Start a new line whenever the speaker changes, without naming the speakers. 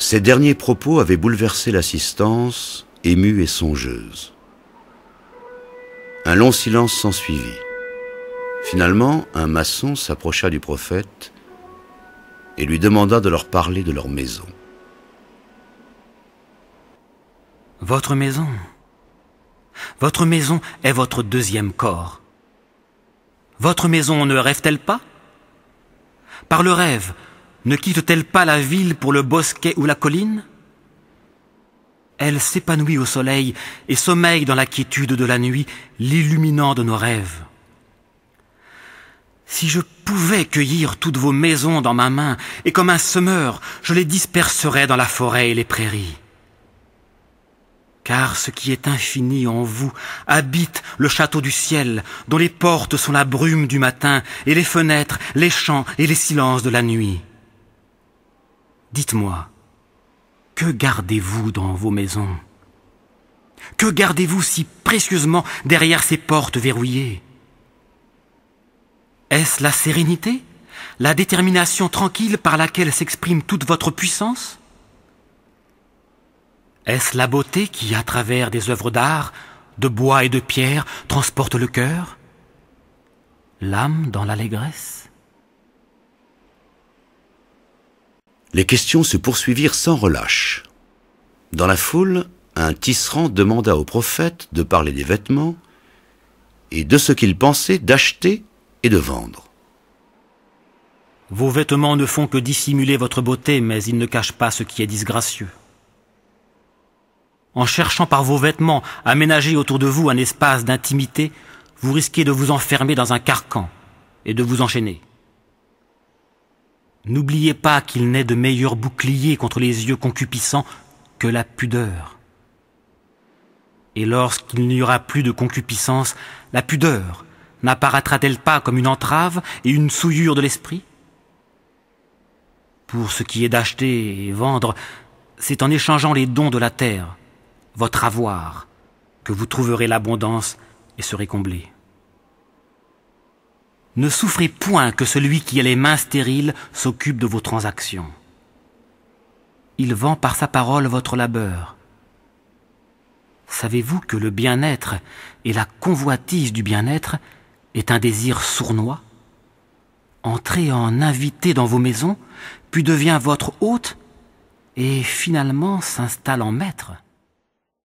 Ces derniers propos avaient bouleversé l'assistance, émue et songeuse. Un long silence s'ensuivit. Finalement, un maçon s'approcha du prophète et lui demanda de leur parler de leur maison.
Votre maison est votre deuxième corps. Votre maison ne rêve-t-elle pas? Par le rêve, ne quitte-t-elle pas la ville pour le bosquet ou la colline? Elle s'épanouit au soleil et sommeille dans la quiétude de la nuit, l'illuminant de nos rêves. Si je pouvais cueillir toutes vos maisons dans ma main, et comme un semeur, je les disperserais dans la forêt et les prairies. Car ce qui est infini en vous habite le château du ciel, dont les portes sont la brume du matin, et les fenêtres, les champs et les silences de la nuit. Dites-moi, que gardez-vous dans vos maisons? Que gardez-vous si précieusement derrière ces portes verrouillées? Est-ce la sérénité, la détermination tranquille par laquelle s'exprime toute votre puissance? Est-ce la beauté qui, à travers des œuvres d'art, de bois et de pierre, transporte le cœur? L'âme dans l'allégresse?
Les questions se poursuivirent sans relâche. Dans la foule, un tisserand demanda au prophète de parler des vêtements et de ce qu'il pensait d'acheter et de vendre.
Vos vêtements ne font que dissimuler votre beauté, mais ils ne cachent pas ce qui est disgracieux. En cherchant par vos vêtements à ménager autour de vous un espace d'intimité, vous risquez de vous enfermer dans un carcan et de vous enchaîner. N'oubliez pas qu'il n'est de meilleur bouclier contre les yeux concupiscents que la pudeur. Et lorsqu'il n'y aura plus de concupiscence, la pudeur n'apparaîtra-t-elle pas comme une entrave et une souillure de l'esprit? Pour ce qui est d'acheter et vendre, c'est en échangeant les dons de la terre, votre avoir, que vous trouverez l'abondance et serez comblés. Ne souffrez point que celui qui a les mains stériles s'occupe de vos transactions. Il vend par sa parole votre labeur. Savez-vous que le bien-être et la convoitise du bien-être est un désir sournois? Entrez en invité dans vos maisons, puis devient votre hôte, et finalement s'installe en maître.